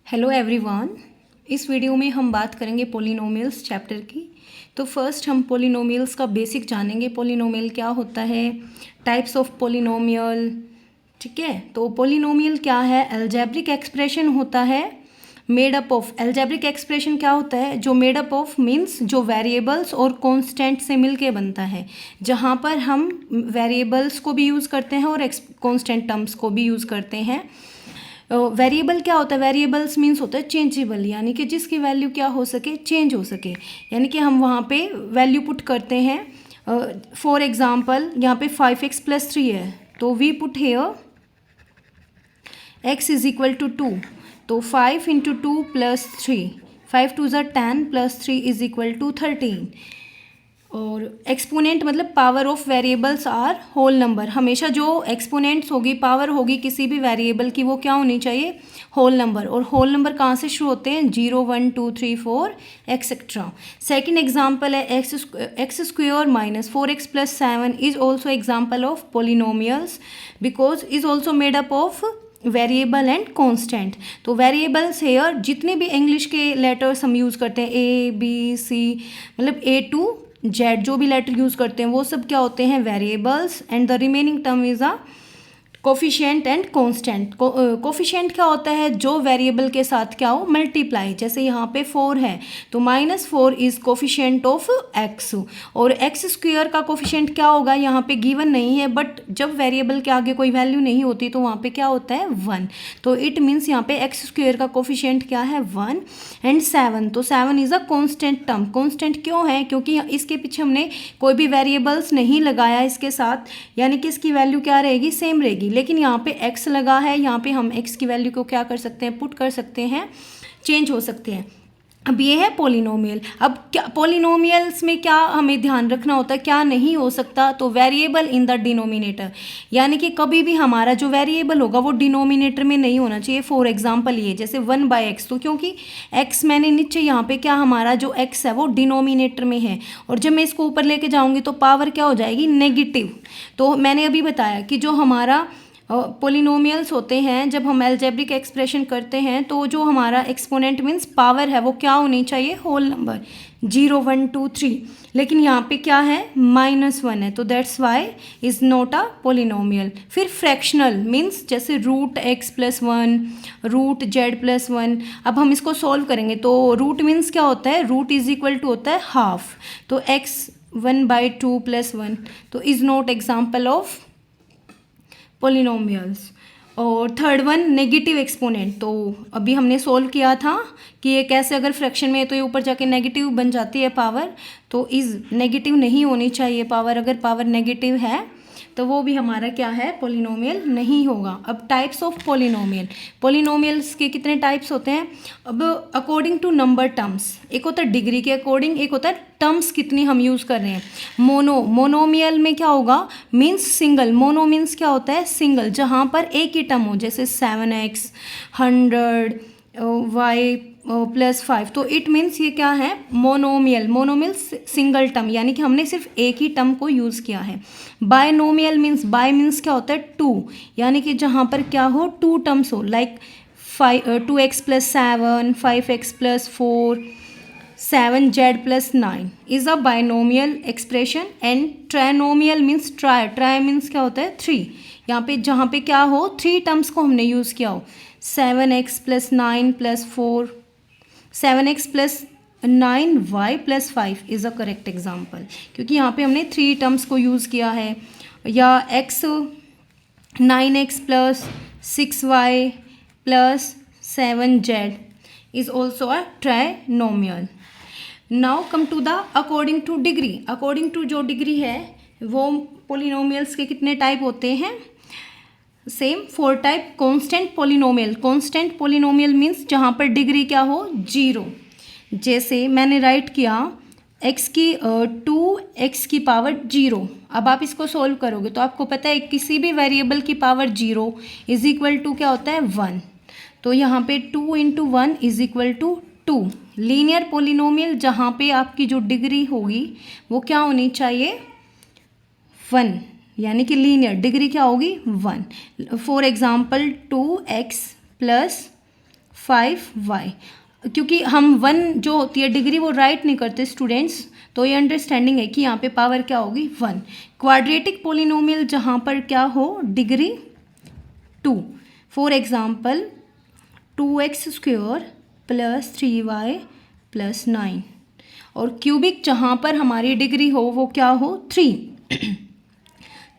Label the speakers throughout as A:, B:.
A: Hello everyone. इस video में हम बात करेंगे पॉलिनोमियल्स चैप्टर की। तो फर्स्ट हम पॉलिनोमियल्स का बेसिक जानेंगे। पॉलिनोमियल क्या होता है, टाइप्स ऑफ पॉलिनोमियल, ठीक है। तो पॉलिनोमियल क्या है, अलजेब्रिक एक्सप्रेशन होता है made up of. Algebraic expression क्या होता है, जो मेड अप ऑफ मीन्स जो वेरिएबल्स और कांस्टेंट से मिलके बनता है, जहाँ पर हम वेरिएबल्स को भी यूज़ करते हैं और कांस्टेंट टर्म्स को भी यूज़ करते हैं। वेरिएबल क्या होता है, वेरिएबल्स मीन्स होता है चेंजेबल, यानी कि जिसकी वैल्यू क्या हो सके, चेंज हो सके, यानी कि हम वहाँ पे वैल्यू पुट करते हैं। फॉर एग्जांपल यहाँ पे 5x + 3 है, तो we put here x is equal to 2, तो 5 × 2 + 3, 5 2 ज़ा 10 + 3 इज इक्वल टू 13। और एक्सपोनेंट मतलब power of variables are whole number. हमेशा जो एक्सपोनेंट्स होगी, पावर होगी किसी भी वेरिएबल की, वो क्या होनी चाहिए, होल नंबर। और होल नंबर कहाँ से शुरू होते हैं, 0 1 2 3 4 एक्सेट्रा। सेकेंड एग्जाम्पल है x² - 4x + 7 is also example of polynomials because is also made up of variable and constant. तो वेरिएबल्स हेयर जितने भी इंग्लिश के लेटर्स हम यूज़ करते हैं, A B C, मतलब A to Z जो भी लेटर यूज़ करते हैं वो सब क्या होते हैं, variables. And the remaining term is a coefficient and constant. Coefficient क्या होता है, जो वेरिएबल के साथ क्या हो, मल्टीप्लाई। जैसे यहाँ पे 4 है तो -4 इज कोफिशिएंट ऑफ x। और x² का कोफिशिएंट क्या होगा, यहाँ पे गिवन नहीं है, बट जब वेरिएबल के आगे कोई वैल्यू नहीं होती तो वहाँ पे क्या होता है, 1। तो इट मीन्स यहाँ पे x² का कोफिशिएंट क्या है, 1। एंड 7, तो 7 is a constant term. Constant क्यों है, क्योंकि इसके पीछे हमने कोई भी वेरिएबल्स नहीं लगाया इसके साथ, यानी कि इसकी वैल्यू क्या रहेगी, सेम रहेगी। लेकिन यहाँ पे x लगा है, यहाँ पे हम x की वैल्यू को क्या कर सकते हैं, पुट कर सकते हैं, चेंज हो सकते हैं। अब ये है पॉलिनोमियल। अब क्या पॉलिनोमियल्स में क्या हमें ध्यान रखना होता है, क्या नहीं हो सकता, तो वेरिएबल इन द डिनोमिनेटर, यानी कि कभी भी हमारा जो वेरिएबल होगा वो डिनोमिनेटर में नहीं होना चाहिए। फॉर एग्जांपल ये जैसे 1/x, तो क्योंकि x मैंने नीचे यहाँ पे क्या, हमारा जो x है वो डिनोमिनेटर में है, और जब मैं इसको ऊपर लेके जाऊँगी तो पावर क्या हो जाएगी, नेगेटिव। तो मैंने अभी बताया कि जो हमारा पोलिनोमियल्स होते हैं, जब हम अलजेब्रिक एक्सप्रेशन करते हैं तो जो हमारा एक्सपोनेंट मीन्स पावर है वो क्या होनी चाहिए, होल नंबर, 0 1 2 3। लेकिन यहाँ पे क्या है, -1 है, तो that's why is not a polynomial. फिर फ्रैक्शनल मीन्स जैसे √x + 1, √z + 1। अब हम इसको सॉल्व करेंगे तो रूट मीन्स क्या होता है, रूट इज इक्वल टू होता है हाफ, तो x 1/2 + 1, तो is not example of polynomials. और थर्ड वन नेगेटिव एक्सपोनेंट, तो अभी हमने सोल्व किया था कि ये कैसे, अगर फ्रैक्शन में है तो ये ऊपर जाके नेगेटिव बन जाती है पावर, तो इस नेगेटिव नहीं होनी चाहिए पावर। अगर पावर नेगेटिव है तो वो भी हमारा क्या है, पोलिनोमियल नहीं होगा। अब टाइप्स ऑफ पोलिनोमियल, पोलिनोमियल्स के कितने टाइप्स होते हैं। अब अकॉर्डिंग टू नंबर टर्म्स, एक होता है डिग्री के अकॉर्डिंग, एक होता है टर्म्स कितनी हम यूज़ कर रहे हैं। मोनोमियल में क्या होगा, मीन्स सिंगल। मोनो मीन्स क्या होता है, सिंगल, जहाँ पर एक ही टर्म हो, जैसे 7x 100 y + 5, तो इट मीन्स ये क्या है, मोनोमियल सिंगल टर्म, यानी कि हमने सिर्फ एक ही टर्म को यूज़ किया है। बायनोमियल मीन्स, बाय मीन्स क्या होता है, 2, यानी कि जहाँ पर क्या हो, 2 टर्म्स हो, like 2x + 7, 5x + 4, 7z + 9 is a binomial expression. And trinomial means, try means क्या होता है, 3, यहाँ पे जहाँ पे क्या हो, 3 टर्म्स को हमने यूज़ किया हो, 7x + 9 + 4, 7x + 9 y + 5 is a correct example, क्योंकि यहाँ पे हमने 3 टर्म्स को यूज़ किया है। या 9x + 6y + 7z is also a trinomial. Now come to the according to degree. According to जो डिग्री है वो पोलिनोमियल्स के कितने टाइप होते हैं, same 4 type. Constant polynomial, constant polynomial means जहाँ पर डिग्री क्या हो, 0। जैसे मैंने राइट किया x की 2x की पावर 0। अब आप इसको सोल्व करोगे तो आपको पता है किसी भी वेरिएबल की पावर 0 इज इक्वल टू क्या होता है, 1। तो यहाँ पे 2 × 1 is equal to 2। Linear polynomial जहाँ पे आपकी जो डिग्री होगी वो क्या होनी चाहिए, 1, यानी कि लीनियर डिग्री क्या होगी, 1। फॉर एग्जाम्पल 2x + 5y, क्योंकि हम 1 जो होती है डिग्री वो राइट नहीं करते स्टूडेंट्स, तो ये अंडरस्टैंडिंग है कि यहाँ पे पावर क्या होगी 1। क्वाड्रेटिक पोलिनोमियल जहाँ पर क्या हो degree 2, for example 2x² + 3y + 9, और क्यूबिक जहाँ पर हमारी डिग्री हो वो क्या हो 3,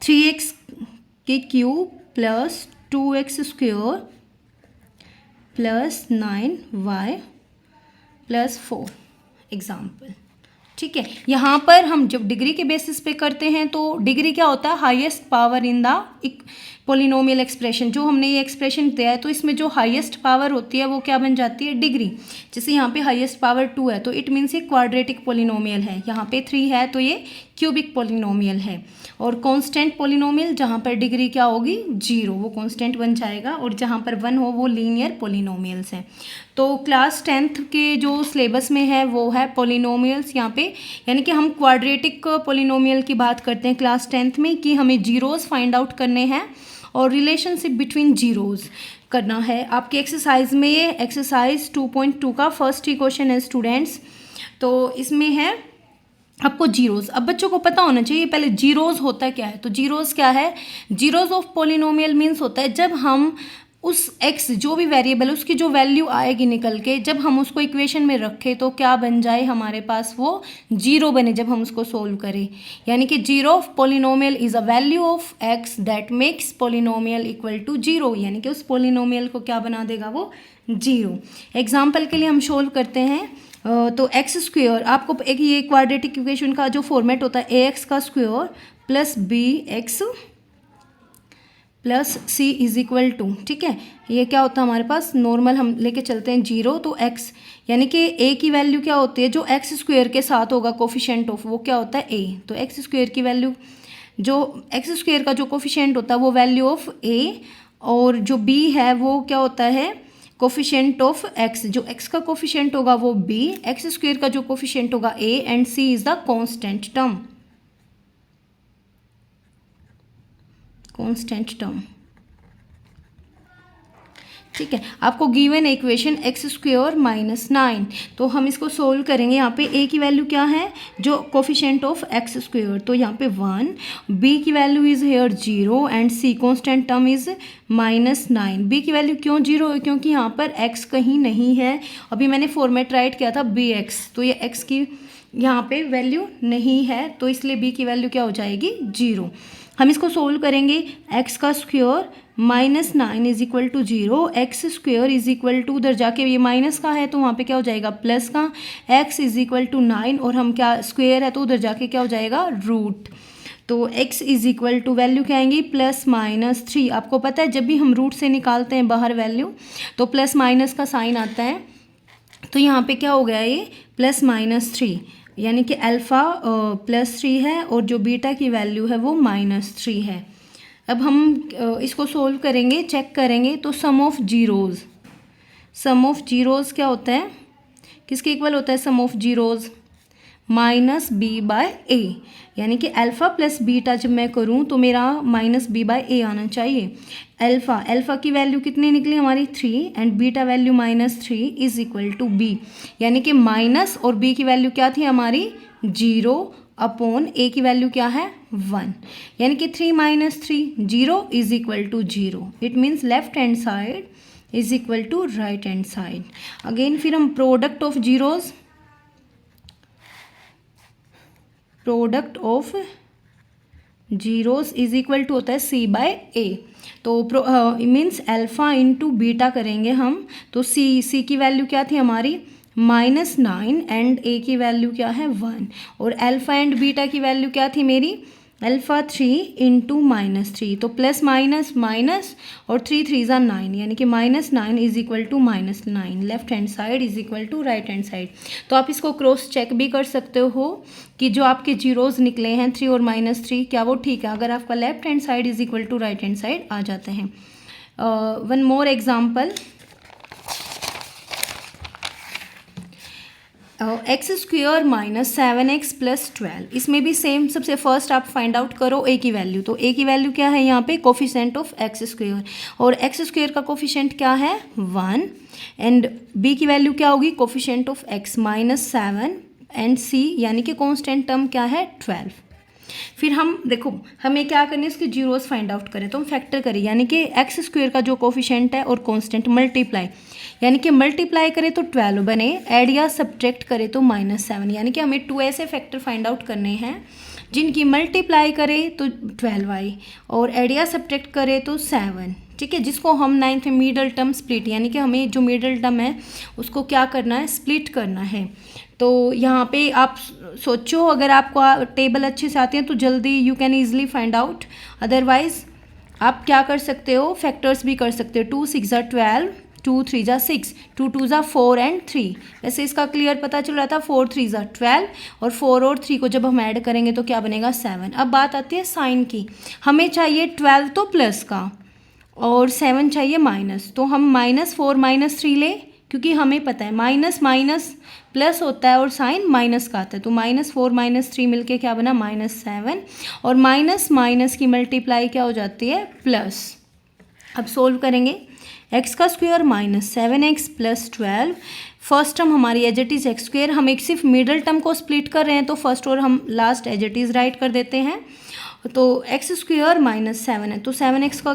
A: 3x³ + 2x² + 9y + 4 एग्जाम्पल। ठीक है, यहाँ पर हम जब डिग्री के बेसिस पे करते हैं तो डिग्री क्या होता है highest power in the polynomial expression. जो हमने ये एक्सप्रेशन दिया है तो इसमें जो हाईएस्ट पावर होती है वो क्या बन जाती है डिग्री। जैसे यहाँ पे हाईएस्ट पावर 2 है तो इट मीन्स ये क्वाड्रेटिक पोलिनोमियल है, यहाँ पे 3 है तो ये क्यूबिक पोलिनोमियल है। और कांस्टेंट पोलिनोमियल जहाँ पर डिग्री क्या होगी 0, वो कांस्टेंट बन जाएगा, और जहाँ पर 1 हो वो लीनियर पोलिनोमियल्स हैं। तो क्लास 10th के जो सिलेबस में है वो है पोलिनोमियल्स यहाँ पे, यानी कि हम क्वाड्रेटिक पोलिनोमियल की बात करते हैं क्लास 10th में कि हमें जीरोज़ फाइंड आउट करने हैं और रिलेशनशिप बिटवीन जीरोज़ करना है। आपकी एक्सरसाइज में ये एक्सरसाइज 2.2 का फर्स्ट ही क्वेश्चन है स्टूडेंट्स। तो इसमें है आपको जीरोज़, अब बच्चों को पता होना चाहिए पहले जीरोज़ होता क्या है। तो जीरोज़ क्या है, जीरोज़ ऑफ पोलिनोमियल मीन्स होता है जब हम उस x जो भी वेरिएबल उसकी जो वैल्यू आएगी निकल के, जब हम उसको इक्वेशन में रखें तो क्या बन जाए हमारे पास वो जीरो बने जब हम उसको सोल्व करें। यानी कि zero of polynomial is a value of x that makes polynomial equal to zero, यानी कि उस पोलिनोमियल को क्या बना देगा वो जीरो। एग्जाम्पल के लिए हम सोल्व करते हैं तो x², आपको एक ये क्वाड्रेटिक इक्वेशन का जो फॉर्मेट होता है ax² + bx + c = 2। ठीक है, ये क्या होता है हमारे पास नॉर्मल हम लेके चलते हैं 0, तो x यानी कि a की वैल्यू क्या होती है जो x² के साथ होगा कोफिशिएंट ऑफ, वो क्या होता है a। तो x² की वैल्यू जो x² का जो कोफिशिएंट होता है वो वैल्यू ऑफ a, और जो b है वो क्या होता है कोफिशिएंट ऑफ x। जो x का कोफिशिएंट होगा वो b, x² का जो कोफिशिएंट होगा a, and c is the constant term. ठीक है, आपको गिवन इक्वेशन x² - 9, तो हम इसको सोल्व करेंगे। यहाँ पे a की वैल्यू क्या है जो कोफिशिएंट ऑफ x², तो यहाँ पे 1, b की value is here 0 and c constant term is -9। b की वैल्यू क्यों 0 है, क्योंकि यहाँ पर x कहीं नहीं है। अभी मैंने फॉर्मेट राइट किया था bx, तो ये x की यहाँ पे वैल्यू नहीं है, तो इसलिए b की वैल्यू क्या हो जाएगी 0। हम इसको सोल्व करेंगे x² - 9 = 0, x² = उधर जाके ये माइनस का है तो वहाँ पे क्या हो जाएगा प्लस का, x = 9, और हम क्या स्क्वेयर है तो उधर जाके क्या हो जाएगा रूट। तो x = वैल्यू क्या आएंगी +-3। आपको पता है जब भी हम रूट से निकालते हैं बाहर वैल्यू तो प्लस माइनस का साइन आता है, तो यहाँ पे क्या हो गया ये +-3, यानी कि अल्फ़ा +3 है और जो बीटा की वैल्यू है वो -3 है। अब हम इसको सोल्व करेंगे, चेक करेंगे, तो सम ऑफ जीरोज़ क्या होता है, किसके इक्वल होता है सम ऑफ जीरोज़ -b/a, यानी कि अल्फ़ा प्लस बीटा जब मैं करूँ तो मेरा -b/a आना चाहिए। अल्फ़ा की वैल्यू कितनी निकली हमारी 3 एंड बीटा वैल्यू -3 = b, यानी कि माइनस और b की वैल्यू क्या थी हमारी 0 अपॉन a की वैल्यू क्या है 1, यानी कि 3 - 3 0 = 0। It means left hand side = right hand side. Again फिर हम प्रोडक्ट ऑफ जीरोज़ होता है c/a, तो मीन्स अल्फ़ा इंटू बीटा करेंगे हम, तो c की वैल्यू क्या थी हमारी -9 एंड a की वैल्यू क्या है 1, और अल्फ़ा एंड बीटा की वैल्यू क्या थी मेरी अल्फ़ा 3 × -3, तो प्लस माइनस माइनस और 3 3 ज़ा 9, यानी कि -9 = -9, left hand side = right hand side. तो आप इसको क्रॉस चेक भी कर सकते हो कि जो आपके जीरोज़ निकले हैं 3 और -3 क्या वो ठीक है, अगर आपका left hand side = right hand side आ जाते हैं। One more example, x square minus 7x plus 12, इसमें भी सेम, सबसे फर्स्ट आप फाइंड आउट करो ए की वैल्यू। तो ए की वैल्यू क्या है यहाँ पे, कोफिशिएंट ऑफ एक्स स्क्वेयर, और एक्स स्क्वेयर का कोफिशिएंट क्या है 1, एंड बी की वैल्यू क्या होगी, coefficient of x minus 7, and c यानी कि कांस्टेंट टर्म क्या है 12। फिर हम देखो हमें क्या करना है, इसके जीरोस फाइंड आउट करें, तो हम फैक्टर करें, यानी कि एक्स स्क्वेयर का जो कोफिशिएंट है और कांस्टेंट मल्टीप्लाई, यानी कि मल्टीप्लाई करें तो 12 बने, ऐड या सब्ट्रैक्ट करें तो -7, यानी कि हमें 2 ऐसे फैक्टर फाइंड आउट करने हैं जिनकी मल्टीप्लाई करें तो 12 आई और ऐड या सब्ट्रैक्ट करें तो 7, ठीक है, जिसको हम 9th में मिडल टर्म स्प्लिट, यानी कि हमें जो मिडल टर्म है उसको क्या करना है, स्प्लिट करना है। तो यहाँ पे आप सोचो, अगर आपको टेबल अच्छे से आते हैं तो जल्दी you can easily find out, otherwise आप क्या कर सकते हो, फैक्टर्स भी कर सकते हो, 2 6 12, 2 3 6, 2 2 4 एंड 3। वैसे इसका क्लियर पता चल रहा था, 4 3 12 और 4 और 3 को जब हम ऐड करेंगे तो क्या बनेगा 7। अब बात आती है साइन की, हमें चाहिए 12 तो प्लस का और 7 चाहिए माइनस, तो हम -4 -3 ले, क्योंकि हमें पता है माइनस माइनस प्लस होता है और साइन माइनस का आता है, तो -4 -3 मिलके क्या बना -7, और माइनस माइनस की मल्टीप्लाई क्या हो जाती है प्लस। अब सोल्व करेंगे, एक्स का square -7x plus 12, first term हमारी as it is x square, हम एक सिर्फ मिडल टर्म को स्प्लिट कर रहे हैं तो फर्स्ट और हम last as it is write कर देते हैं। तो एक्स स्क्वायर -7 है, तो 7x का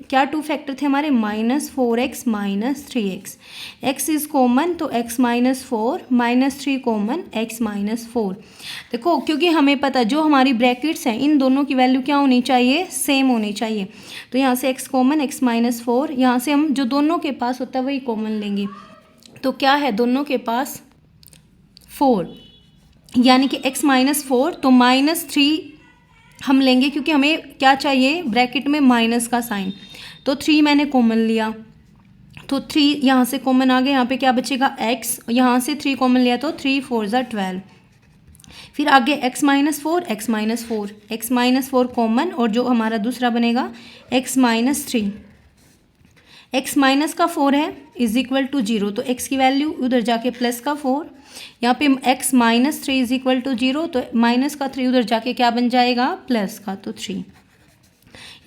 A: क्या 2 फैक्टर थे हमारे, -4x -3x, x is common तो x -4 -3 कॉमन x -4। देखो क्योंकि हमें पता जो हमारी ब्रैकेट्स हैं इन दोनों की वैल्यू क्या होनी चाहिए, सेम होनी चाहिए, तो यहाँ से x कॉमन x -4, यहाँ से हम जो दोनों के पास होता है वही कॉमन लेंगे, तो क्या है दोनों के पास 4, यानी कि x -4 तो -3 हम लेंगे, क्योंकि हमें क्या चाहिए ब्रैकेट में माइनस का साइन, तो 3 मैंने कॉमन लिया, तो 3 यहाँ से कॉमन आ गया, यहाँ पे क्या बचेगा x, यहाँ से 3 कॉमन लिया तो 3 4 12, फिर आगे x -4 x -4 कॉमन, और जो हमारा दूसरा बनेगा x -3, x माइनस का 4 है इज इक्वल टू 0, तो x की वैल्यू उधर जाके प्लस का 4, यहाँ पे x -3 इज इक्वल टू 0, तो माइनस का 3 उधर जाके क्या बन जाएगा प्लस का, तो 3,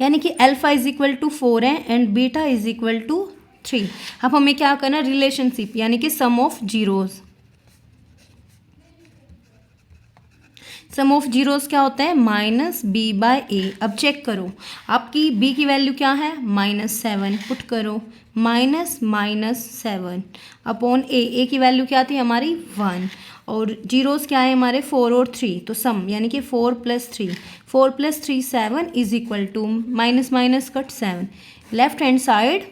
A: यानी कि अल्फा इज इक्वल टू 4 है and beta is equal to 3। अब हमें क्या करना, रिलेशनशिप यानी कि sum of zeros, sum of zeros क्या होता है -b/a। अब चेक करो आपकी b की वैल्यू क्या है -7, पुट करो -7 अपॉन a की वैल्यू क्या थी हमारी 1, और जीरोज़ क्या है हमारे 4 और 3, तो सम यानी कि 4 + 3 7 is equal to minus minus cut 7, left hand side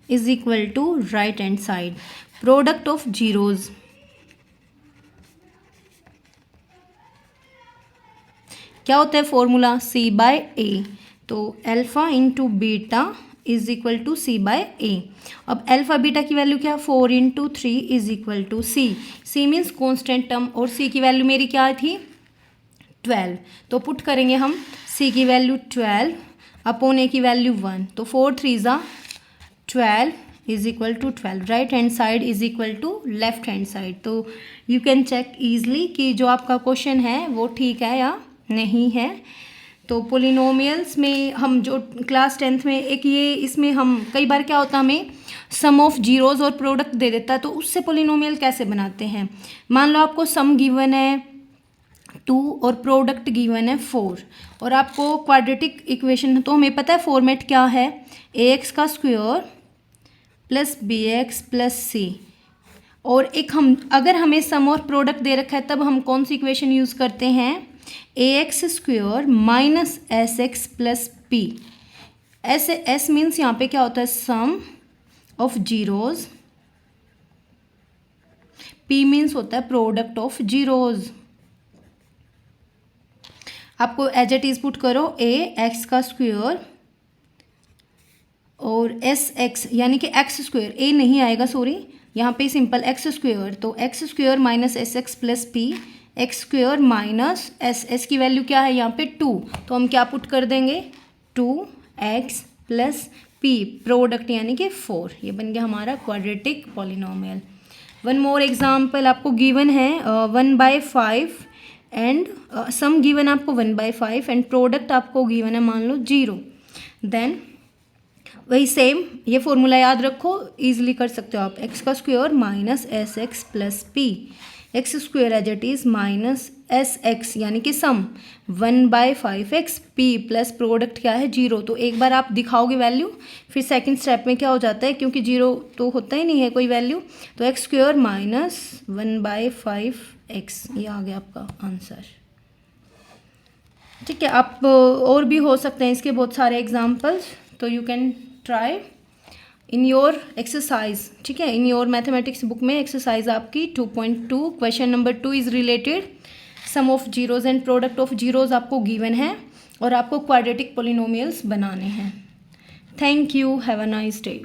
A: is equal to right hand side, product of zeros क्या होता है फॉर्मूला c/a, तो alpha into beta is equal to c/a। अब अल्फ़ा बीटा की वैल्यू क्या 4 × 3 is equal to c, c means constant term, और c की value मेरी क्या थी 12, तो पुट करेंगे हम c की वैल्यू 12 अपॉन a की वैल्यू 1, तो 4 3 12 is equal to 12, right hand side is equal to left hand side. तो यू कैन चेक ईजली कि जो आपका क्वेश्चन है वो ठीक है या नहीं है। तो पोलिनोमियल्स में हम जो क्लास 10th में एक ये इसमें हम कई बार क्या होता है हमें सम ऑफ जीरोज़ और प्रोडक्ट दे देता है, तो उससे पोलिनोमियल कैसे बनाते हैं, मान लो आपको सम गिवन है 2 और प्रोडक्ट गिवन है 4 और आपको क्वाड्रेटिक इक्वेशन, तो हमें पता है फॉर्मेट क्या है ax का square plus bx plus c, और एक हम अगर हमें सम और प्रोडक्ट दे रखा है तब हम कौन सी इक्वेशन यूज़ करते हैं ax square minus sx plus p, ऐसे s मीन्स यहाँ पे क्या होता है सम ऑफ जीरोज़, p मीन्स होता है प्रोडक्ट ऑफ जीरोज़। आपको एज इट इज पुट करो ax का स्क्वायर और sx यानी कि x स्क्वायर, a नहीं आएगा सॉरी, यहाँ पे सिंपल x स्क्वायर, तो x square minus sx plus p, x square minus S की वैल्यू क्या है यहाँ पे 2, तो हम क्या पुट कर देंगे 2x प्लस p, प्रोडक्ट यानी कि 4, ये बन गया हमारा quadratic polynomial. One more example आपको गिवन है 1/5 एंड सम गिवन आपको 1/5 एंड प्रोडक्ट आपको गिवन है मान लो 0। देन वही सेम ये फॉर्मूला याद रखो, इजीली कर सकते हो आप। एक्स का square minus S X plus P, X square as it is minus S X यानी कि सम 1/5x p प्लस प्रोडक्ट क्या है 0। तो एक बार आप दिखाओगे वैल्यू, फिर सेकंड स्टेप में क्या हो जाता है, क्योंकि 0 तो होता ही नहीं है कोई वैल्यू, तो एक्स स्क्वायर माइनस 1/5x, ये आ गया आपका आंसर। ठीक है, आप और भी हो सकते हैं इसके बहुत सारे एग्जाम्पल्स, तो you can try in your exercise. ठीक है, इन योर मैथमेटिक्स बुक में एक्सरसाइज आपकी 2.2 question number 2 is related sum of zeros and product of zeros आपको गिवन है और आपको क्वाड्रेटिक पोलिनोमियल्स बनाने हैं। Thank you, have a nice day.